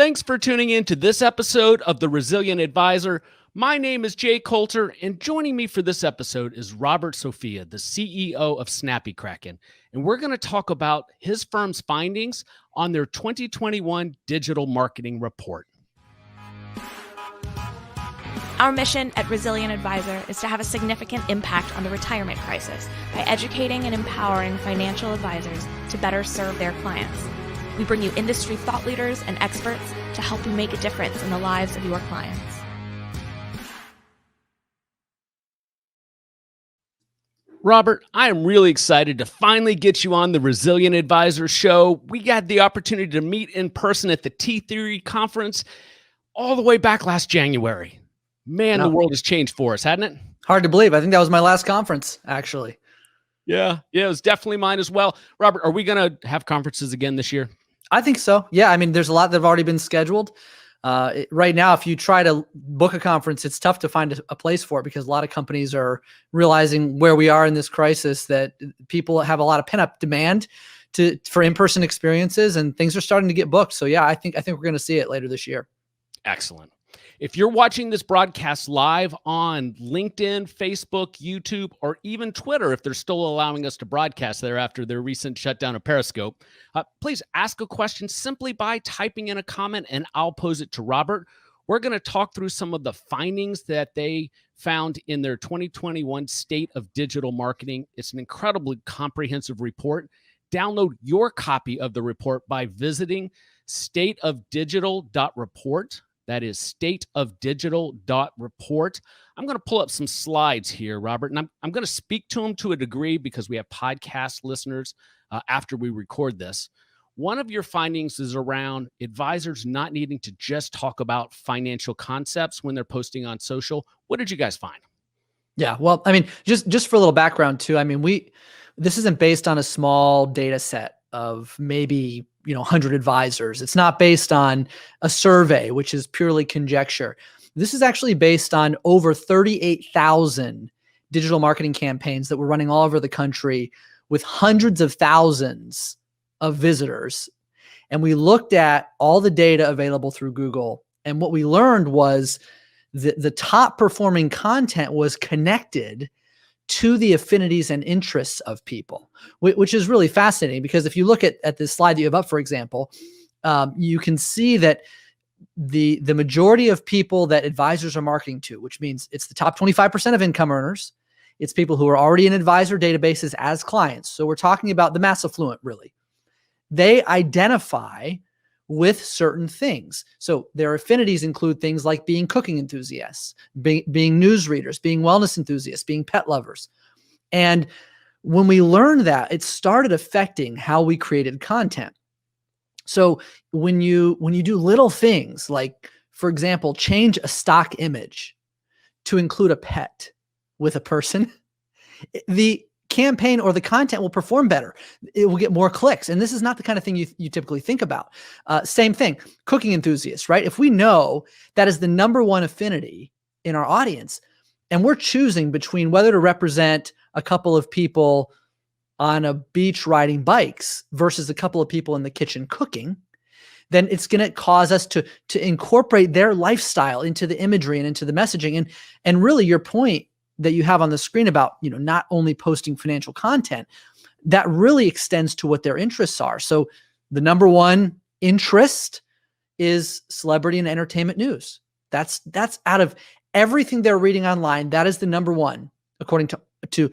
Thanks for tuning in to this episode of The Resilient Advisor. My name is Jay Coulter, and joining me for this episode is Robert Sofia, the CEO of Snappy Kraken. And we're going to talk about his firm's findings on their 2021 digital marketing report. Our mission at Resilient Advisor is to have a significant impact on the retirement crisis by educating and empowering financial advisors to better serve their clients. We bring you industry thought leaders and experts to help you make a difference in the lives of your clients. Robert, I am really excited to finally get you on the Resilient Advisor show. We got the opportunity to meet in person at the T-Theory conference all the way back last January. Man, the world has changed for us, hasn't it? Hard to believe. I think that was my last conference, actually. Yeah, it was definitely mine as well. Robert, are we going to have conferences again this year? I think so. Yeah, I mean, there's a lot that have already been scheduled. Right now, if you try to book a conference, it's tough to find a place for it because a lot of companies are realizing where we are in this crisis, that people have a lot of pent-up demand for in-person experiences, and things are starting to get booked. So yeah, I think we're going to see it later this year. Excellent. If you're watching this broadcast live on LinkedIn, Facebook, YouTube, or even Twitter, if they're still allowing us to broadcast there after their recent shutdown of Periscope, please ask a question simply by typing in a comment and I'll pose it to Robert. We're going to talk through some of the findings that they found in their 2021 State of Digital Marketing. It's an incredibly comprehensive report. Download your copy of the report by visiting stateofdigital.report. That is stateofdigital.report. I'm going to pull up some slides here, Robert, and I'm going to speak to them to a degree because we have podcast listeners after we record this. One of your findings is around advisors not needing to just talk about financial concepts when they're posting on social. What did you guys find? Yeah, well, I mean, just for a little background too. I mean, this isn't based on a small data set of maybe 100 advisors. It's not based on a survey, which is purely conjecture. This is actually based on over 38,000 digital marketing campaigns that were running all over the country with hundreds of thousands of visitors. And we looked at all the data available through Google. And what we learned was the top performing content was connected to the affinities and interests of people, which is really fascinating because if you look at this slide that you have up, for example, you can see that the majority of people that advisors are marketing to, which means it's the top 25% of income earners, it's people who are already in advisor databases as clients. So we're talking about the mass affluent, really. They identify with certain things. So their affinities include things like being cooking enthusiasts, being news readers, being wellness enthusiasts, being pet lovers. And when we learned that, it started affecting how we created content. So when you do little things like, for example, change a stock image to include a pet with a person, the campaign or the content will perform better. It will get more clicks. And this is not the kind of thing you typically think about. Same thing, cooking enthusiasts, right? If we know that is the number one affinity in our audience, and we're choosing between whether to represent a couple of people on a beach riding bikes versus a couple of people in the kitchen cooking, then it's going to cause us to incorporate their lifestyle into the imagery and into the messaging. And really your point that you have on the screen about, not only posting financial content, that really extends to what their interests are. So the number one interest is celebrity and entertainment news. That's out of everything they're reading online. That is the number one, according to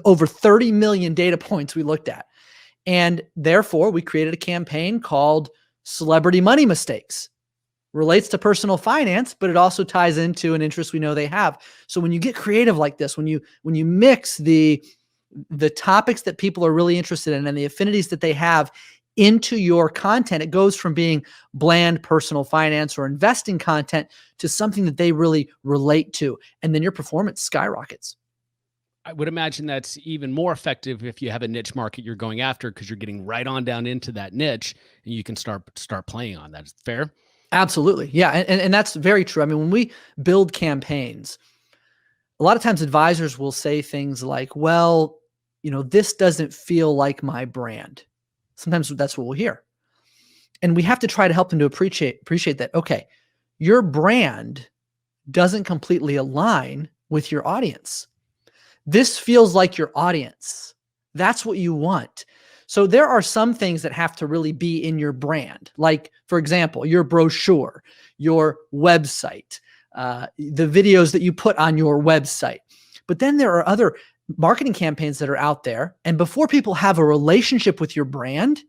over 30 million data points we looked at. And therefore we created a campaign called Celebrity Money Mistakes. Relates to personal finance, but it also ties into an interest we know they have. So when you get creative like this, when you mix the topics that people are really interested in and the affinities that they have into your content, it goes from being bland personal finance or investing content to something that they really relate to. And then your performance skyrockets. I would imagine that's even more effective if you have a niche market you're going after because you're getting right on down into that niche and you can start playing on that. Is it fair? Absolutely. Yeah. And that's very true. I mean, when we build campaigns, a lot of times advisors will say things like, well, this doesn't feel like my brand. Sometimes that's what we'll hear. And we have to try to help them to appreciate that, okay, your brand doesn't completely align with your audience. This feels like your audience. That's what you want. So there are some things that have to really be in your brand. Like, for example, your brochure, your website, the videos that you put on your website. But then there are other marketing campaigns that are out there. And before people have a relationship with your brand,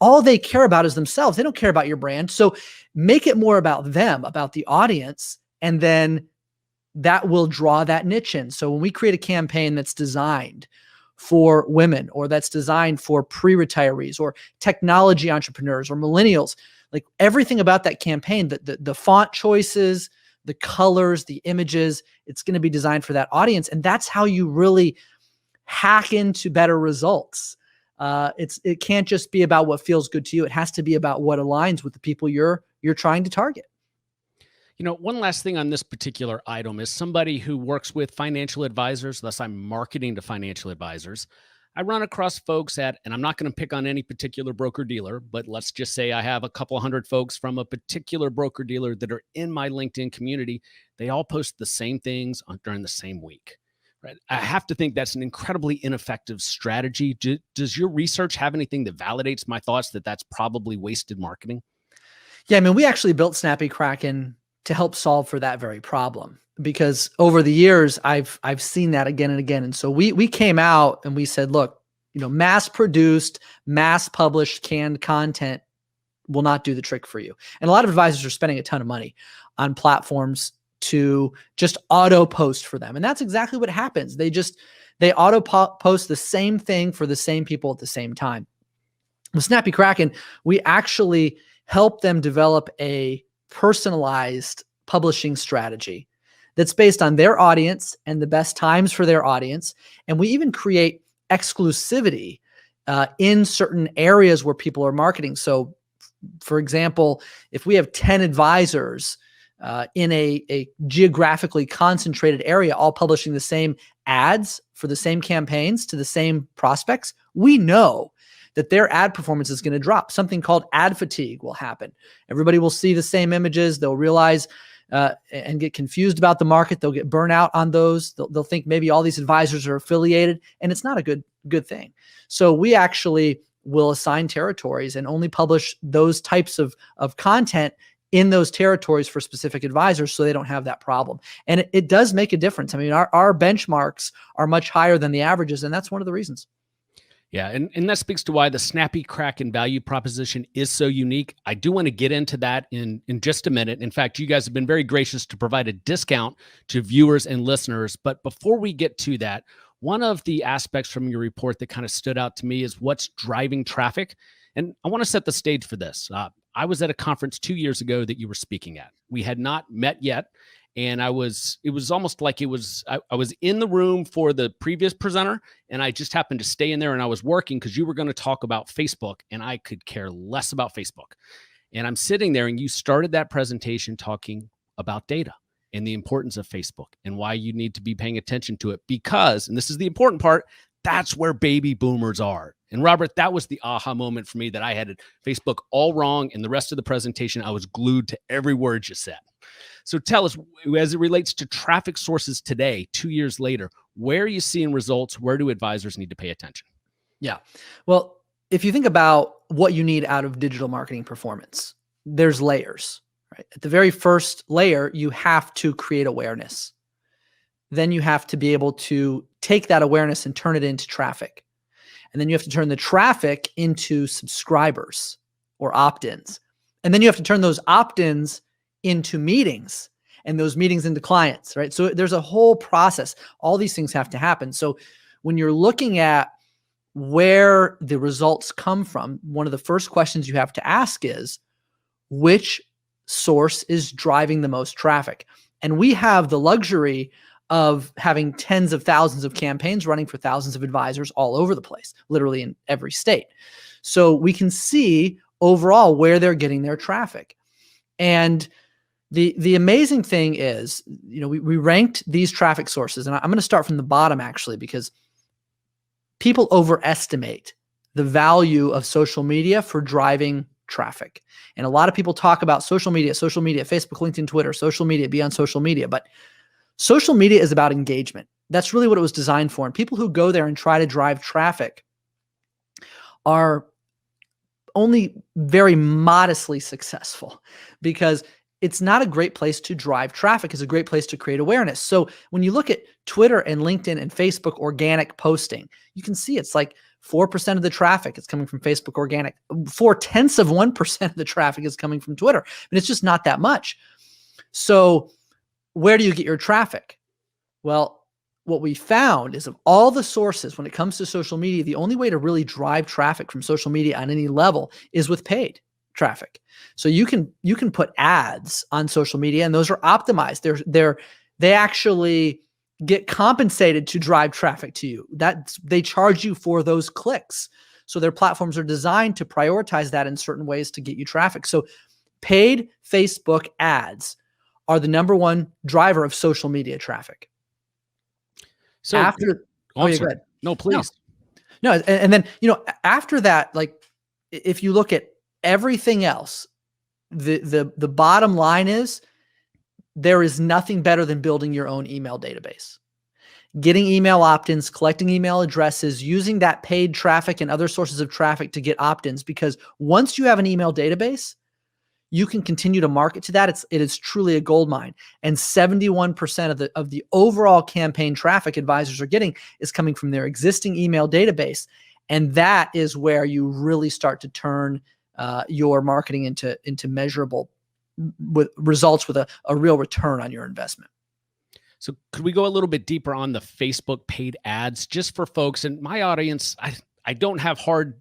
all they care about is themselves. They don't care about your brand. So make it more about them, about the audience, and then that will draw that niche in. So when we create a campaign that's designed for women, or that's designed for pre-retirees or technology entrepreneurs or millennials, like everything about that campaign, the font choices, the colors, the images, it's going to be designed for that audience. And that's how you really hack into better results. It can't just be about what feels good to you. It has to be about what aligns with the people you're trying to target. One last thing on this particular item is somebody who works with financial advisors, thus I'm marketing to financial advisors. I run across folks and I'm not going to pick on any particular broker dealer, but let's just say I have a couple hundred folks from a particular broker dealer that are in my LinkedIn community. They all post the same things during the same week. Right? I have to think that's an incredibly ineffective strategy. Does your research have anything that validates my thoughts that that's probably wasted marketing? Yeah, I mean, we actually built Snappy Kraken to help solve for that very problem, because over the years I've seen that again and again. And so we came out and we said, look, mass produced, mass published canned content will not do the trick for you. And a lot of advisors are spending a ton of money on platforms to just auto post for them. And that's exactly what happens. They auto post the same thing for the same people at the same time. With Snappy Kraken, we actually help them develop a personalized publishing strategy that's based on their audience and the best times for their audience. And we even create exclusivity in certain areas where people are marketing. So for example, if we have 10 advisors in a geographically concentrated area, all publishing the same ads for the same campaigns to the same prospects, we know that their ad performance is going to drop. Something called ad fatigue will happen. Everybody will see the same images. They'll realize and get confused about the market. They'll get burnout on those. They'll think maybe all these advisors are affiliated, and it's not a good thing. So we actually will assign territories and only publish those types of content in those territories for specific advisors, so they don't have that problem. And it does make a difference. I mean, our benchmarks are much higher than the averages, and that's one of the reasons. Yeah, and that speaks to why the Snappy Kraken value proposition is so unique. I do want to get into that in just a minute. In fact, you guys have been very gracious to provide a discount to viewers and listeners. But before we get to that, one of the aspects from your report that kind of stood out to me is what's driving traffic. And I want to set the stage for this. I was at a conference 2 years ago that you were speaking at. We had not met yet. And it was almost like I was in the room for the previous presenter, and I just happened to stay in there, and I was working because you were going to talk about Facebook, and I could care less about Facebook. And I'm sitting there, and you started that presentation talking about data and the importance of Facebook and why you need to be paying attention to it because, and this is the important part, that's where baby boomers are. And Robert, that was the aha moment for me, that I had Facebook all wrong, and the rest of the presentation, I was glued to every word you said. So tell us, as it relates to traffic sources today, 2 years later, where are you seeing results? Where do advisors need to pay attention? Yeah. Well, if you think about what you need out of digital marketing performance, there's layers, right? At the very first layer, you have to create awareness. Then you have to be able to take that awareness and turn it into traffic. And then you have to turn the traffic into subscribers or opt-ins. And then you have to turn those opt-ins into meetings, and those meetings into clients, right? So there's a whole process. All these things have to happen. So when you're looking at where the results come from, one of the first questions you have to ask is, which source is driving the most traffic? And we have the luxury of having tens of thousands of campaigns running for thousands of advisors all over the place, literally in every state. So we can see overall where they're getting their traffic. And the amazing thing is, we ranked these traffic sources, and I'm going to start from the bottom actually, because people overestimate the value of social media for driving traffic. And a lot of people talk about social media, Facebook, LinkedIn, Twitter, social media, be on social media. But social media is about engagement. That's really what it was designed for. And people who go there and try to drive traffic are only very modestly successful, because it's not a great place to drive traffic. It's a great place to create awareness. So when you look at Twitter and LinkedIn and Facebook organic posting, you can see it's like 4% of the traffic is coming from Facebook organic. 0.4% of the traffic is coming from Twitter. And it's just not that much. So where do you get your traffic? Well, what we found is, of all the sources when it comes to social media, the only way to really drive traffic from social media on any level is with paid traffic. So you can put ads on social media, and those are optimized. They actually get compensated to drive traffic to you. They charge you for those clicks. So their platforms are designed to prioritize that in certain ways to get you traffic. So paid Facebook ads are the number one driver of social media traffic. So after, oh, yeah, sorry. go ahead. No, please. No, and then, after that, like, if you look at everything else, the bottom line is, there is nothing better than building your own email database. Getting email opt-ins, collecting email addresses, using that paid traffic and other sources of traffic to get opt-ins, because once you have an email database, you can continue to market to that. It is truly a gold mine. And 71% of the overall campaign traffic advisors are getting is coming from their existing email database. And that is where you really start to turn your marketing into measurable results with a real return on your investment. So could we go a little bit deeper on the Facebook paid ads, just for folks in my audience? I don't have hard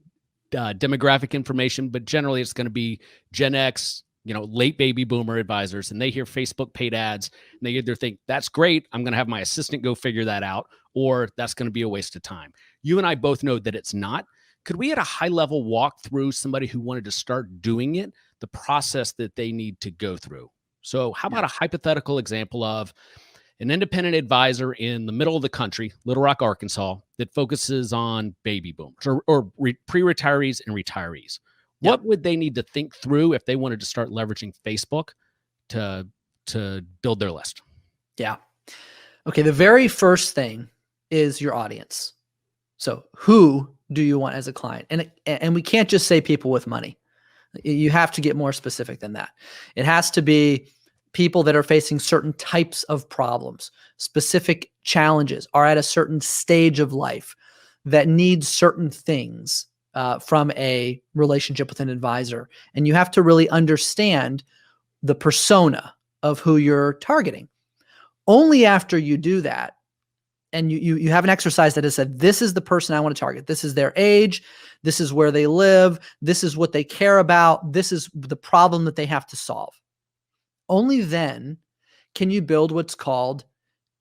demographic information, but generally it's going to be Gen X, late baby boomer advisors, and they hear Facebook paid ads and they either think that's great, I'm going to have my assistant go figure that out, or that's going to be a waste of time. You and I both know that it's not. Could we at a high level walk through somebody who wanted to start doing it, the process that they need to go through? So how about a hypothetical example of an independent advisor in the middle of the country, Little Rock, Arkansas, that focuses on baby boomers or pre-retirees and retirees? What would they need to think through if they wanted to start leveraging Facebook to build their list? Yeah. Okay. The very first thing is your audience. So who do you want as a client? And we can't just say people with money. You have to get more specific than that. It has to be people that are facing certain types of problems, specific challenges, are at a certain stage of life that need certain things from a relationship with an advisor. And you have to really understand the persona of who you're targeting. Only after you do that, and you have an exercise that has said, this is the person I want to target. This is their age. This is where they live. This is what they care about. This is the problem that they have to solve. Only then can you build what's called,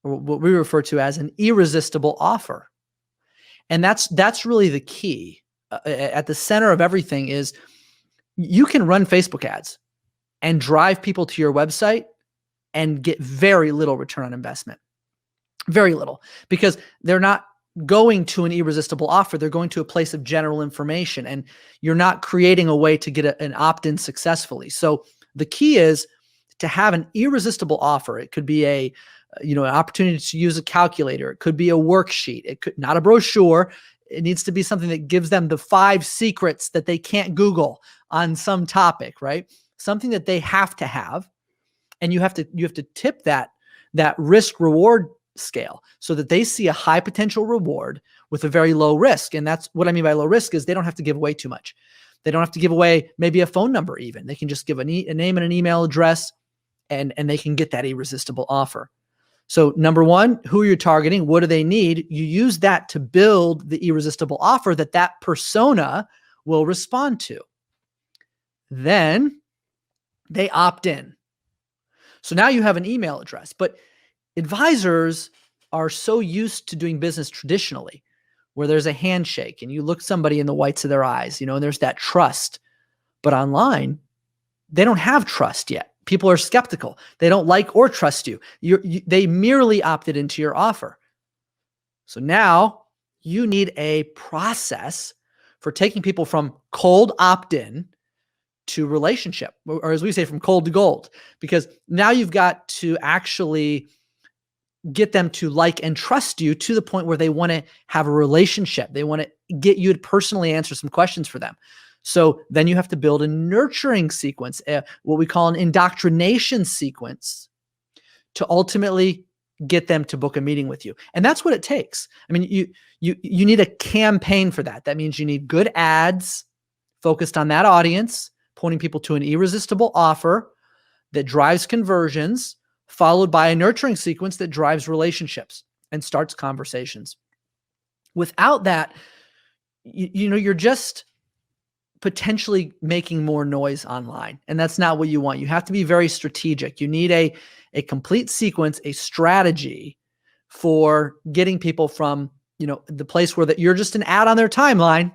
or what we refer to as, an irresistible offer. And that's really the key. At the center of everything is, you can run Facebook ads and drive people to your website and get very little return on investment. Very little, because they're not going to an irresistible offer. They're going to a place of general information, and you're not creating a way to get an opt-in successfully. So the key is to have an irresistible offer. It could be an opportunity to use a calculator. It could be a worksheet. It could not a brochure. It needs to be something that gives them the 5 secrets that they can't Google on some topic, right? Something that they have to have. And you have to tip that risk reward scale so that they see a high potential reward with a very low risk. And that's what I mean by low risk, is they don't have to give away too much. They don't have to give away maybe a phone number even. They can just give a name and an email address, and they can get that irresistible offer. So number one, who you're targeting, what do they need? You use that to build the irresistible offer that persona will respond to. Then they opt in. So now you have an email address, but advisors are so used to doing business traditionally, where there's a handshake and you look somebody in the whites of their eyes, and there's that trust. But online, they don't have trust yet. People are skeptical. They don't like or trust you. They merely opted into your offer. So now you need a process for taking people from cold opt-in to relationship, or as we say, from cold to gold, because now you've got to actually get them to like and trust you to the point where they want to have a relationship. They want to get you to personally answer some questions for them. So then you have to build a nurturing sequence, what we call an indoctrination sequence, to ultimately get them to book a meeting with you. And that's what it takes. I mean, you need a campaign for that. That means you need good ads focused on that audience, pointing people to an irresistible offer that drives conversions, followed by a nurturing sequence that drives relationships and starts conversations. Without that, you're just potentially making more noise online. And that's not what you want. You have to be very strategic. You need a complete sequence, a strategy for getting people from, the place where that you're just an ad on their timeline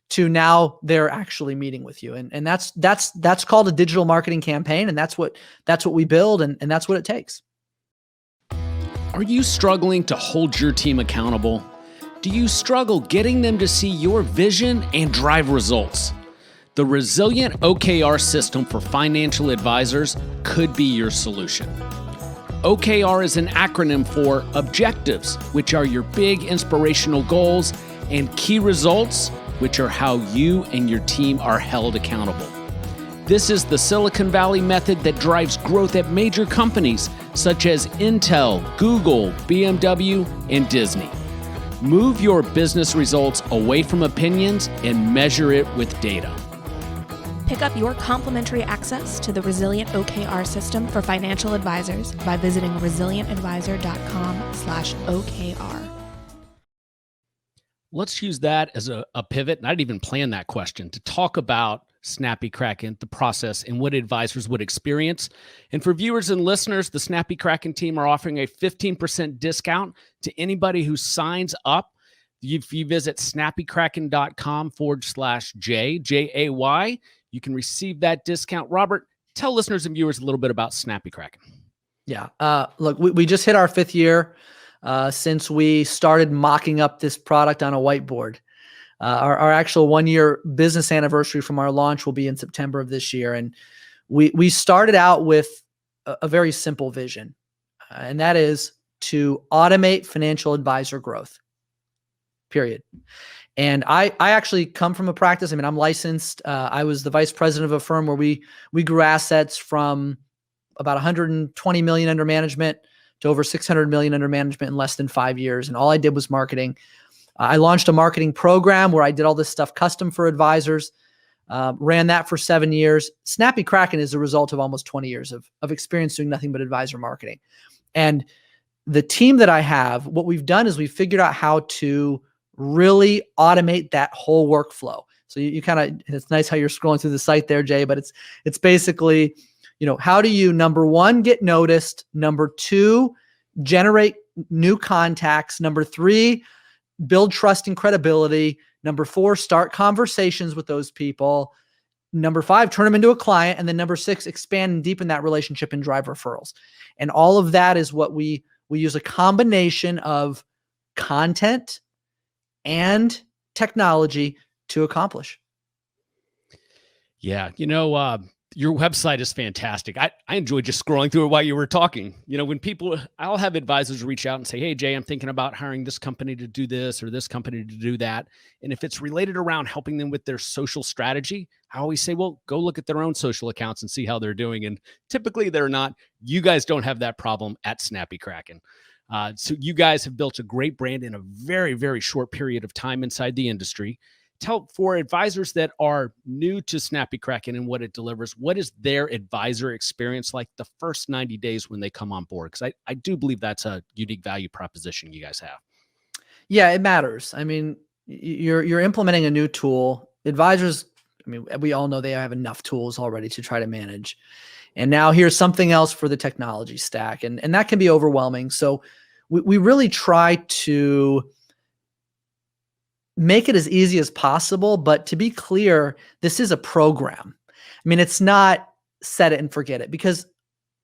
to now they're actually meeting with you. And that's called a digital marketing campaign. And that's what we build. And that's what it takes. Are you struggling to hold your team accountable? Do you struggle getting them to see your vision and drive results? The Resilient OKR system for financial advisors could be your solution. OKR is an acronym for objectives, which are your big inspirational goals, and key results, which are how you and your team are held accountable. This is the Silicon Valley method that drives growth at major companies such as Intel, Google, BMW, and Disney. Move your business results away from opinions and measure it with data. Pick up your complimentary access to the Resilient OKR system for financial advisors by visiting resilientadvisor.com/OKR. Let's use that as a pivot. And I didn't even plan that question, to talk about Snappy Kraken, the process, and what advisors would experience. And for viewers and listeners, the Snappy Kraken team are offering a 15% discount to anybody who signs up. If you visit snappykraken.com/Jay, you can receive that discount. Robert, tell listeners and viewers a little bit about Snappy Kraken. Yeah. Look, we just hit our 5th year since we started mocking up this product on a whiteboard. Our actual 1-year business anniversary from our launch will be in September of this year. And we started out with a very simple vision, and that is to automate financial advisor growth, period. And I actually come from a practice. I mean, I'm licensed. I was the vice president of a firm where we grew assets from about 120 million under management to over 600 million under management in less than 5 years. And all I did was marketing. I launched a marketing program where I did all this stuff custom for advisors, ran that for 7 years. Snappy Kraken is a result of almost 20 years of experience doing nothing but advisor marketing. And the team that I have, what we've done is we've figured out how to really automate that whole workflow. So you kind of, it's nice how you're scrolling through the site there, Jay, but it's basically, how do you, number one, get noticed? Number two, generate new contacts. Number three, build trust and credibility. Number four, start conversations with those people. Number five, turn them into a client. And then number six, expand and deepen that relationship and drive referrals. And all of that is what we use, a combination of content and technology to accomplish. Yeah. Your website is fantastic. I enjoyed just scrolling through it while you were talking. When I'll have advisors reach out and say, hey, Jay, I'm thinking about hiring this company to do this or this company to do that. And if it's related around helping them with their social strategy, I always say, well, go look at their own social accounts and see how they're doing. And typically they're not. You guys don't have that problem at Snappy Kraken. So you guys have built a great brand in a very, very short period of time inside the industry. Tell, for advisors that are new to Snappy Kraken and what it delivers, what is their advisor experience like the first 90 days when they come on board? Because I do believe that's a unique value proposition you guys have. Yeah, it matters. I mean, you're implementing a new tool. Advisors, I mean, we all know they have enough tools already to try to manage. And now here's something else for the technology stack. And that can be overwhelming. So we really try to make it as easy as possible. But to be clear, this is a program. I mean, it's not set it and forget it, because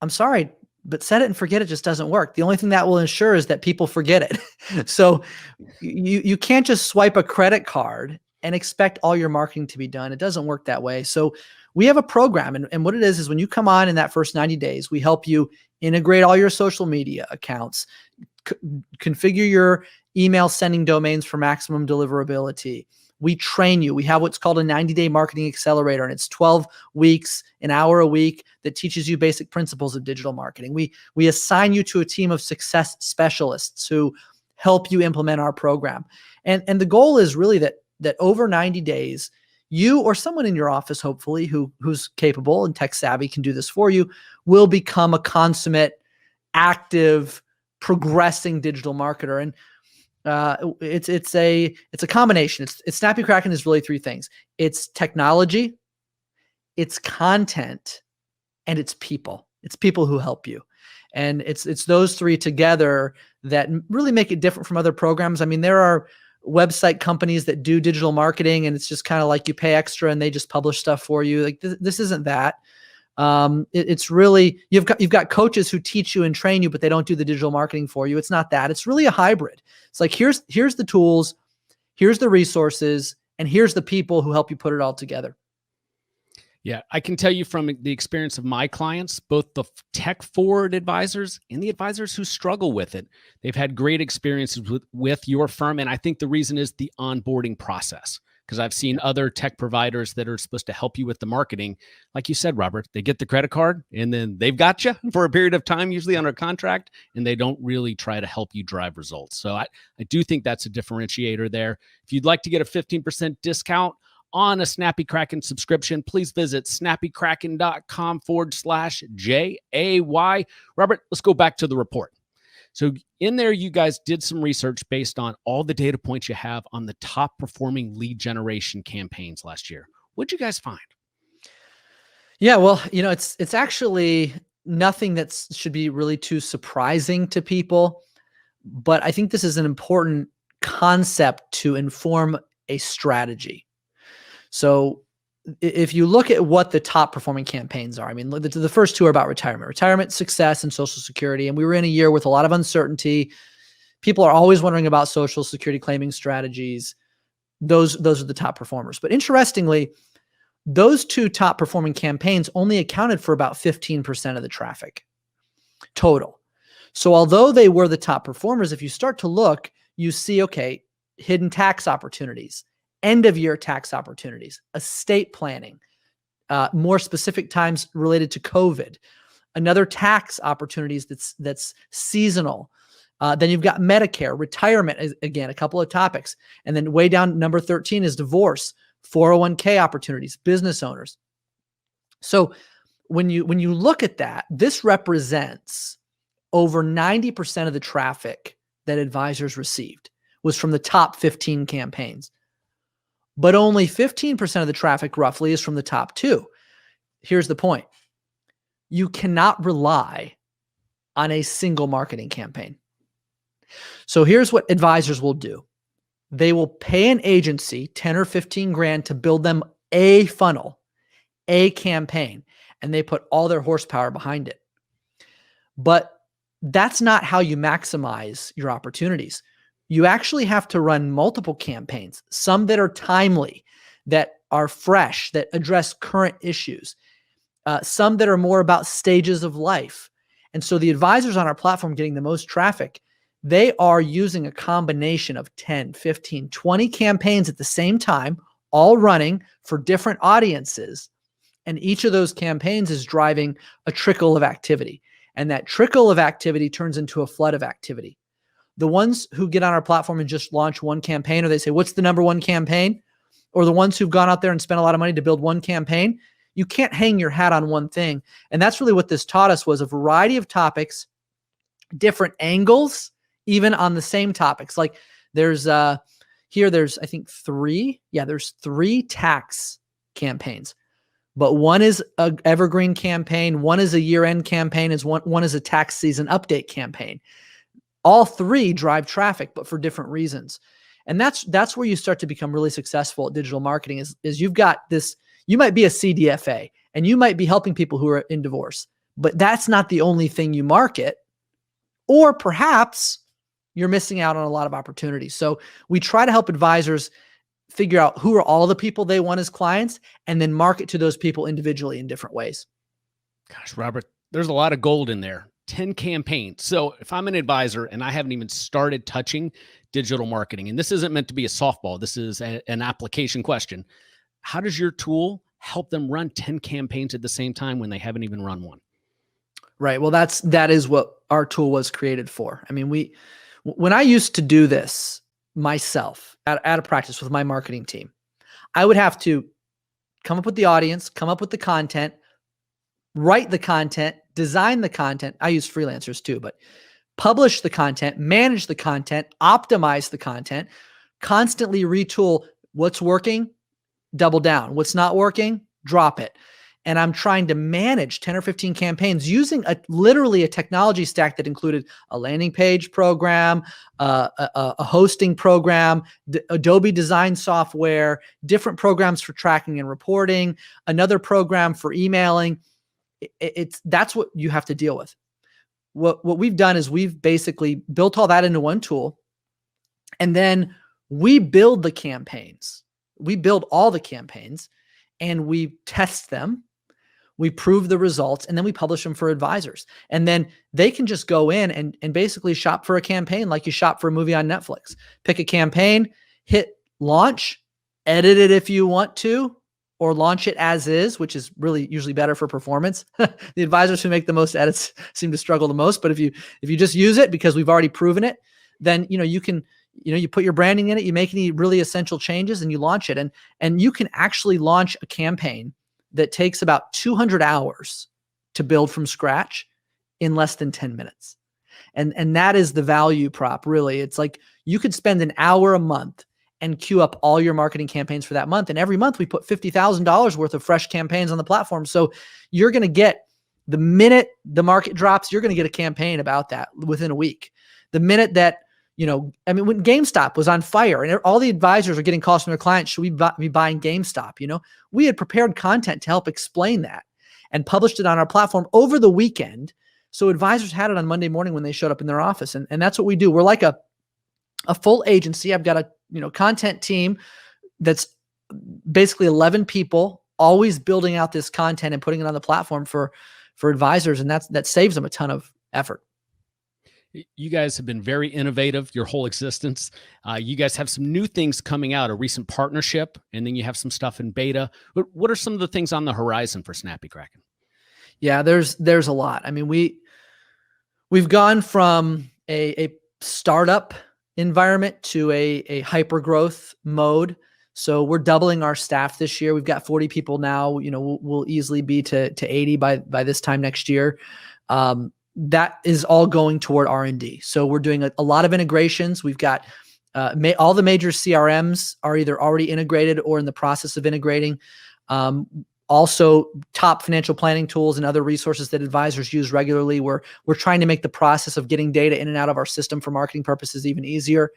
I'm sorry, but set it and forget it just doesn't work. The only thing that will ensure is that people forget it. So you can't just swipe a credit card and expect all your marketing to be done. It doesn't work that way. So we have a program. And what it is when you come on in that first 90 days, we help you integrate all your social media accounts, configure your email sending domains for maximum deliverability. We train you. We have what's called a 90-day marketing accelerator, and it's 12 weeks, an hour a week, that teaches you basic principles of digital marketing. We assign you to a team of success specialists who help you implement our program. And the goal is really that over 90 days, you or someone in your office, hopefully, who's capable and tech savvy can do this for you, will become a consummate, active, progressing digital marketer. And it's a combination. It's Snappy Kraken is really three things. It's technology, it's content, and it's people. It's people who help you. And it's those three together that really make it different from other programs. I mean, there are website companies that do digital marketing, and it's just kind of like you pay extra and they just publish stuff for you. Like this isn't that. It's really, you've got coaches who teach you and train you, but they don't do the digital marketing for you. It's not that. It's really a hybrid. It's like, here's the tools, here's the resources, and here's the people who help you put it all together. Yeah, I can tell you from the experience of my clients, both the tech forward advisors and the advisors who struggle with it, they've had great experiences with your firm. And I think the reason is the onboarding process, because I've seen other tech providers that are supposed to help you with the marketing. Like you said, Robert, they get the credit card and then they've got you for a period of time, usually under contract, and they don't really try to help you drive results. So I do think that's a differentiator there. If you'd like to get a 15% discount on a Snappy Kraken subscription, please visit snappykraken.com/JAY. Robert, let's go back to the report. So in there, you guys did some research based on all the data points you have on the top performing lead generation campaigns last year. What'd you guys find? Yeah, well, it's actually nothing that should be really too surprising to people, but I think this is an important concept to inform a strategy. So if you look at what the top performing campaigns are, I mean, the first two are about retirement, success, and Social Security. And we were in a year with a lot of uncertainty. People are always wondering about Social Security claiming strategies. Those are the top performers. But interestingly, those two top performing campaigns only accounted for about 15% of the traffic total. So although they were the top performers, if you start to look, you see, okay, hidden tax opportunities, end of year tax opportunities, estate planning, more specific times related to COVID, another tax opportunities that's seasonal. Then you've got Medicare, retirement, again, a couple of topics. And then way down, number 13 is divorce, 401k opportunities, business owners. So when you look at that, this represents over 90% of the traffic that advisors received was from the top 15 campaigns. But only 15% of the traffic roughly is from the top two. Here's the point. You cannot rely on a single marketing campaign. So here's what advisors will do. They will pay an agency 10 or 15 grand to build them a funnel, a campaign, and they put all their horsepower behind it. But that's not how you maximize your opportunities. You actually have to run multiple campaigns, some that are timely, that are fresh, that address current issues, some that are more about stages of life. And so the advisors on our platform getting the most traffic, they are using a combination of 10, 15, 20 campaigns at the same time, all running for different audiences. And each of those campaigns is driving a trickle of activity. And that trickle of activity turns into a flood of activity. The ones who get on our platform and just launch one campaign, or they say, what's the number one campaign? Or the ones who've gone out there and spent a lot of money to build one campaign, you can't hang your hat on one thing. And that's really what this taught us, was a variety of topics, different angles, even on the same topics. Like there's I think three. Yeah, there's 3 tax campaigns, but one is an evergreen campaign. One is a year-end campaign. One is a tax season update campaign. All 3 drive traffic, but for different reasons. And that's where you start to become really successful at digital marketing is you've got this, you might be a CDFA and you might be helping people who are in divorce, but that's not the only thing you market. Or perhaps you're missing out on a lot of opportunities. So we try to help advisors figure out who are all the people they want as clients, and then market to those people individually in different ways. Gosh, Robert, there's a lot of gold in there. 10 campaigns. So if I'm an advisor and I haven't even started touching digital marketing, and this isn't meant to be a softball, this is an application question. How does your tool help them run 10 campaigns at the same time when they haven't even run one? Right. Well, that is what our tool was created for. I mean, when I used to do this myself at a practice with my marketing team, I would have to come up with the audience, come up with the content, write the content, design the content. I use freelancers too, but publish the content, manage the content, optimize the content, constantly retool what's working, double down. What's not working, drop it. And I'm trying to manage 10 or 15 campaigns using literally a technology stack that included a landing page program, a hosting program, Adobe design software, different programs for tracking and reporting, another program for emailing. That's what you have to deal with. What we've done is we've basically built all that into one tool, and then we build the campaigns. We build all the campaigns and we test them. We prove the results, and then we publish them for advisors. And then they can just go in and basically shop for a campaign like you shop for a movie on Netflix. Pick a campaign, hit launch, edit it if you want to, or launch it as is, which is really usually better for performance. The advisors who make the most edits seem to struggle the most. But if you just use it because we've already proven it, then you can you put your branding in it, you make any really essential changes, and you launch it. And you can actually launch a campaign that takes about 200 hours to build from scratch in less than 10 minutes. And that is the value prop, really. It's like you could spend an hour a month and queue up all your marketing campaigns for that month. And every month we put $50,000 worth of fresh campaigns on the platform. So you're going to get, the minute the market drops, you're going to get a campaign about that within a week. The minute that, when GameStop was on fire and all the advisors are getting calls from their clients, should we be buying GameStop? We had prepared content to help explain that and published it on our platform over the weekend. So advisors had it on Monday morning when they showed up in their office. And that's what we do. We're like a full agency. I've got a content team that's basically 11 people, always building out this content and putting it on the platform for advisors. And that saves them a ton of effort. You guys have been very innovative your whole existence. You guys have some new things coming out, a recent partnership, and then you have some stuff in beta. What are some of the things on the horizon for Snappy Kraken? Yeah, there's a lot. I mean, we've gone from a startup environment to a hyper growth mode. So we're doubling our staff this year. We've got 40 people now. We'll easily be to 80 by this time next year. That is all going toward R&D. So we're doing a lot of integrations. We've got all the major CRMs are either already integrated or in the process of integrating. Also, top financial planning tools and other resources that advisors use regularly. We're trying to make the process of getting data in and out of our system for marketing purposes even easier.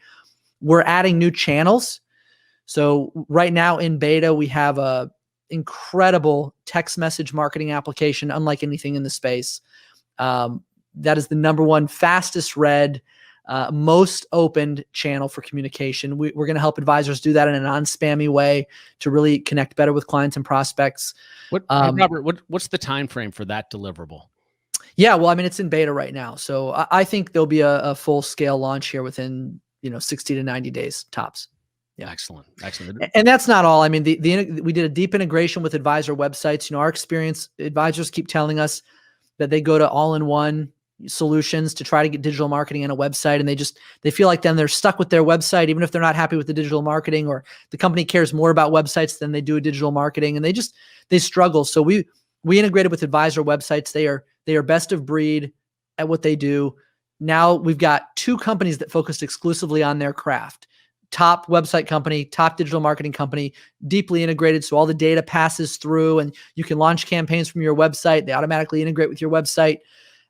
We're adding new channels. So right now in beta, we have a incredible text message marketing application, unlike anything in the space. That is the number one fastest read, most opened channel for communication. We're going to help advisors do that in a non-spammy way to really connect better with clients and prospects. Robert, what's the time frame for that deliverable? Yeah, well, I mean, it's in beta right now. So I think there'll be a full-scale launch here within 60 to 90 days tops. Yeah, excellent. And that's not all. I mean, we did a deep integration with advisor websites. Our experience, advisors keep telling us that they go to all-in-one solutions to try to get digital marketing on a website, and they feel like then they're stuck with their website, even if they're not happy with the digital marketing, or the company cares more about websites than they do digital marketing, and they struggle. So we integrated with advisor websites. They are best of breed at what they do. Now we've got 2 companies that focused exclusively on their craft. Top website company, top digital marketing company, deeply integrated. So all the data passes through and you can launch campaigns from your website. They automatically integrate with your website.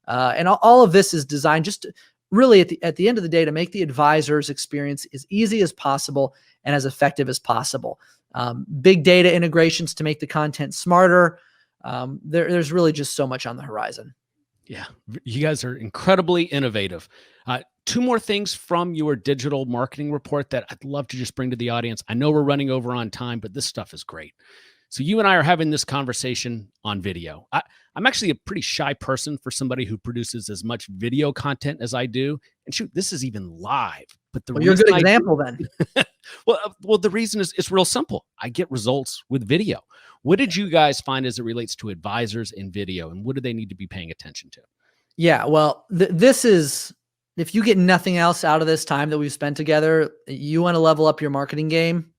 And all of this is designed just to really at the end of the day to make the advisor's experience as easy as possible and as effective as possible. Big data integrations to make the content smarter. There's really just so much on the horizon. Yeah, you guys are incredibly innovative. Two more things from your digital marketing report that I'd love to just bring to the audience. I know we're running over on time, but this stuff is great. So you and I are having this conversation on video. I'm actually a pretty shy person for somebody who produces as much video content as I do. And shoot, this is even live. But the Well, you're a reason good example then. well, the reason is it's real simple. I get results with video. What did you guys find as it relates to advisors in video, and what do they need to be paying attention to? Yeah, well, this is, if you get nothing else out of this time that we've spent together, you want to level up your marketing game,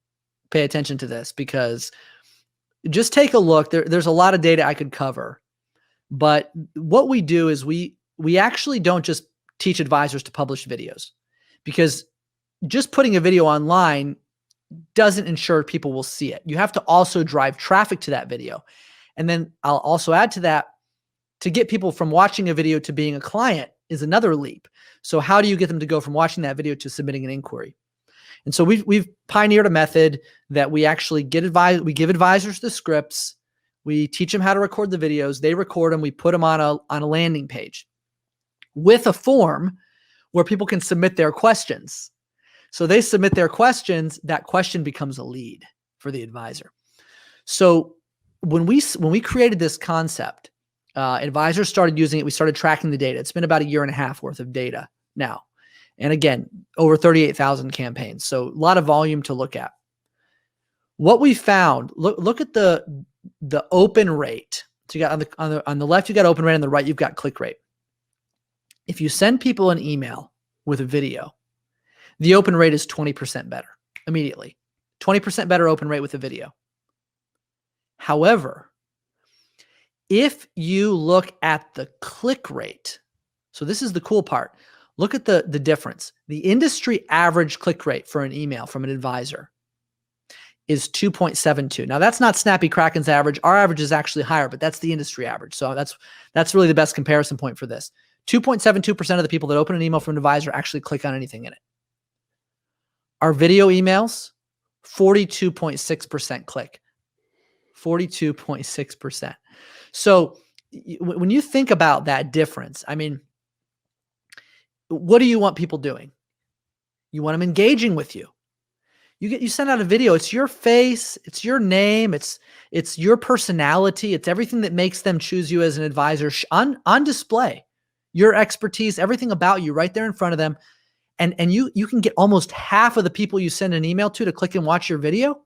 pay attention to this, because just take a look. There's a lot of data I could cover, but what we do is we actually don't just teach advisors to publish videos, because just putting a video online doesn't ensure people will see it. You have to also drive traffic to that video. And then I'll also add to that, to get people from watching a video to being a client is another leap. So how do you get them to go from watching that video to submitting an inquiry? And so we've pioneered a method that we actually we give advisors the scripts, we teach them how to record the videos, they record them, we put them on a landing page with a form where people can submit their questions. So they submit their questions, that question becomes a lead for the advisor. So when we created this concept, advisors started using it. We started tracking the data. It's been about 1.5 years worth of data now. And again, over 38,000 campaigns. So a lot of volume to look at. What we found, look at the open rate. So you got on the left, you got open rate, on the right, you've got click rate. If you send people an email with a video, the open rate is 20% better immediately. 20% better open rate with a video. However, if you look at the click rate, so this is the cool part. Look at the difference. The industry average click rate for an email from an advisor is 2.72. Now that's not Snappy Kraken's average. Our average is actually higher, but that's the industry average. So that's really the best comparison point for this. 2.72% of the people that open an email from an advisor actually click on anything in it. Our video emails, 42.6% click. 42.6%. So when you think about that difference, I mean, what do you want people doing? You want them engaging with you. You send out a video. It's your face. It's your name. It's your personality. It's everything that makes them choose you as an advisor on display. Your expertise, everything about you right there in front of them. And you can get almost half of the people you send an email to click and watch your video.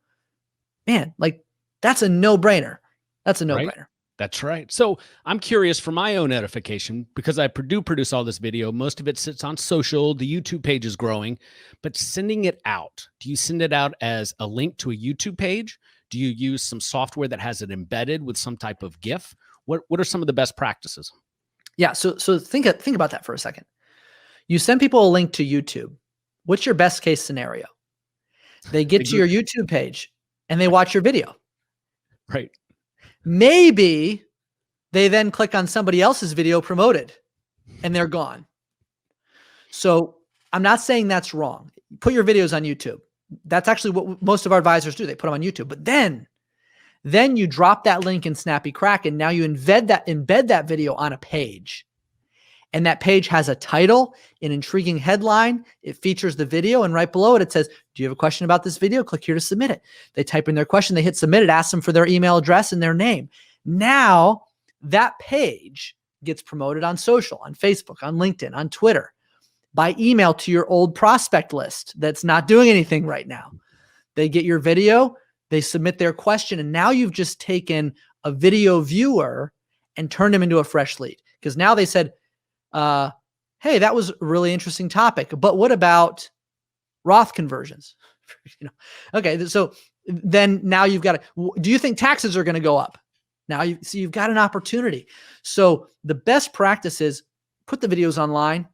Man, like that's a no-brainer. That's a no-brainer. Right? That's right. So I'm curious for my own edification, because I do produce all this video. Most of it sits on social. The YouTube page is growing, but sending it out, do you send it out as a link to a YouTube page? Do you use some software that has it embedded with some type of GIF? What are some of the best practices? Yeah. So think about that for a second. You send people a link to YouTube. What's your best case scenario? They get to your YouTube page and they watch your video. Right. Maybe they then click on somebody else's video promoted and they're gone. So I'm not saying that's wrong. Put your videos on YouTube. That's actually what most of our advisors do. They put them on YouTube. But then you drop that link in Snappy Kraken. Now you embed that video on a page. And that page has a title, an intriguing headline. It features the video, and right below it, it says, do you have a question about this video? Click here to submit it. They type in their question, they hit submit, it asks them for their email address and their name. Now that page gets promoted on social, on Facebook, on LinkedIn, on Twitter, by email to your old prospect list that's not doing anything right now. They get your video, they submit their question, and now you've just taken a video viewer and turned them into a fresh lead. Because now they said, hey, that was a really interesting topic, but what about Roth conversions? Okay. So then now you've got do you think taxes are going to go up? Now you've got an opportunity. So the best practice is put the videos online,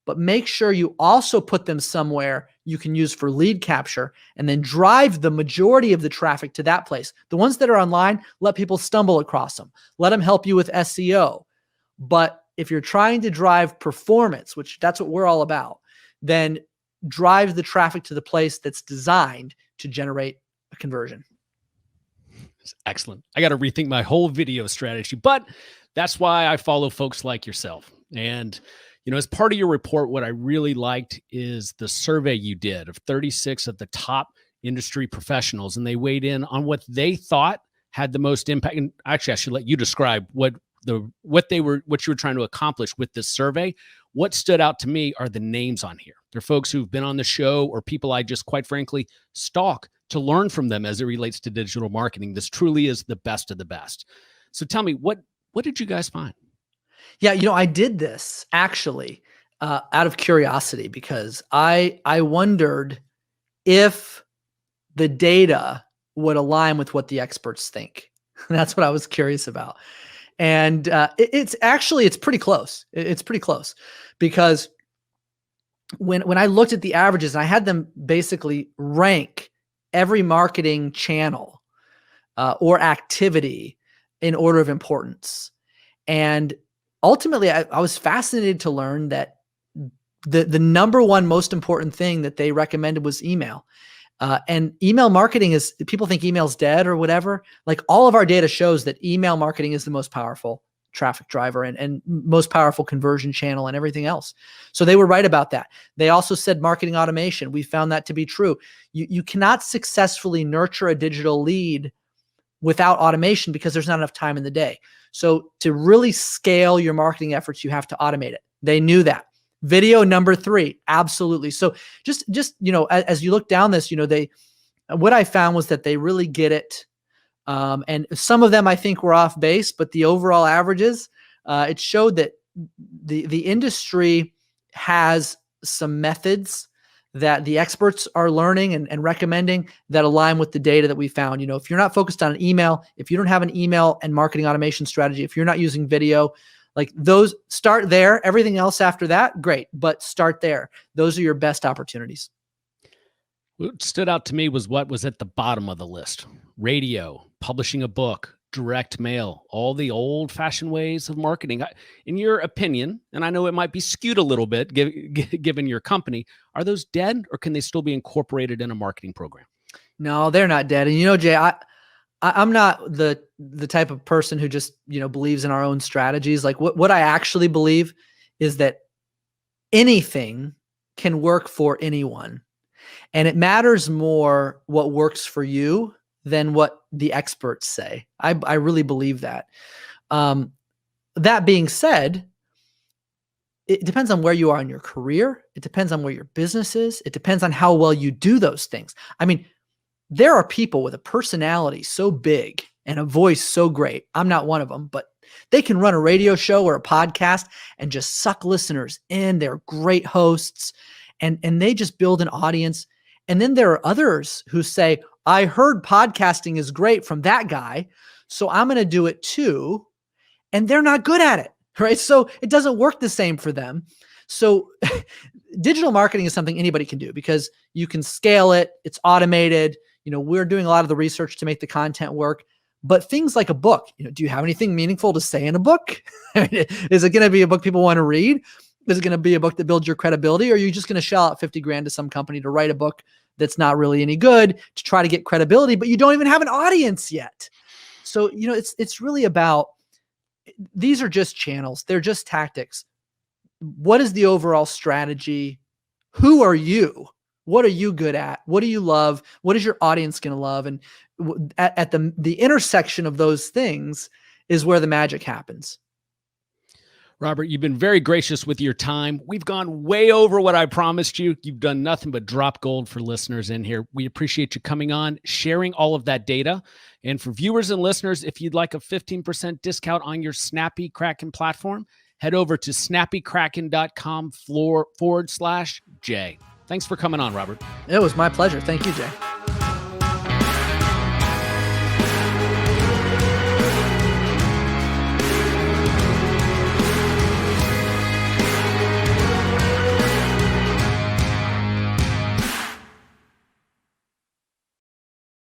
but make sure you also put them somewhere you can use for lead capture, and then drive the majority of the traffic to that place. The ones that are online, let people stumble across them. Let them help you with SEO. But if you're trying to drive performance, which that's what we're all about, then drive the traffic to the place that's designed to generate a conversion. Excellent. I got to rethink my whole video strategy, but That's why I follow folks like yourself. And, as part of your report, what I really liked is the survey you did of 36 of the top industry professionals, and they weighed in on what they thought had the most impact. And actually, I should let you describe what you were trying to accomplish with this survey. What stood out to me are the names on here. They're folks who've been on the show or people I just, quite frankly, stalk to learn from them as it relates to digital marketing. This truly is the best of the best. So tell me, what did you guys find? Yeah, I did this actually out of curiosity because I wondered if the data would align with what the experts think. That's what I was curious about. And it's pretty close. It's pretty close because when I looked at the averages, I had them basically rank every marketing channel or activity in order of importance. And ultimately, I was fascinated to learn that the number one most important thing that they recommended was email. And email marketing people think email's dead or whatever. Like all of our data shows that email marketing is the most powerful traffic driver and most powerful conversion channel and everything else. So they were right about that. They also said marketing automation. We found that to be true. You cannot successfully nurture a digital lead without automation because there's not enough time in the day. So to really scale your marketing efforts, you have to automate it. They knew that. Video number 3, absolutely. So just as you look down this, what I found was that they really get it. And some of them I think were off base, but the overall averages, it showed that the industry has some methods that the experts are learning and recommending that align with the data that we found. If you're not focused on an email, if you don't have an email and marketing automation strategy, if you're not using video, like those, start there. Everything else after that, great, but start there. Those are your best opportunities. What stood out to me was what was at the bottom of the list: radio, publishing a book, direct mail, all the old-fashioned ways of marketing. In your opinion, and I know it might be skewed a little bit given your company, are those dead or can they still be incorporated in a marketing program? No, they're not dead. And Jay, I'm not the type of person who just, believes in our own strategies. Like what I actually believe is that anything can work for anyone. And it matters more what works for you than what the experts say. I really believe that. That being said, it depends on where you are in your career. It depends on where your business is. It depends on how well you do those things. I mean, there are people with a personality so big and a voice so great. I'm not one of them, but they can run a radio show or a podcast and just suck listeners in. They're great hosts and they just build an audience. And then there are others who say, I heard podcasting is great from that guy, so I'm going to do it too. And they're not good at it, right? So it doesn't work the same for them. So digital marketing is something anybody can do because you can scale it. It's automated. We're doing a lot of the research to make the content work. But things like a book, do you have anything meaningful to say in a book? Is it going to be a book people want to read? Is it going to be a book that builds your credibility? Or are you just going to shell out 50 grand to some company to write a book that's not really any good to try to get credibility, but you don't even have an audience yet? So, it's really about, these are just channels. They're just tactics. What is the overall strategy? Who are you? What are you good at? What do you love? What is your audience going to love? And at the intersection of those things is where the magic happens. Robert, you've been very gracious with your time. We've gone way over what I promised you. You've done nothing but drop gold for listeners in here. We appreciate you coming on, sharing all of that data. And for viewers and listeners, if you'd like a 15% discount on your Snappy Kraken platform, head over to snappykraken.com/J. Thanks for coming on, Robert. It was my pleasure. Thank you, Jay.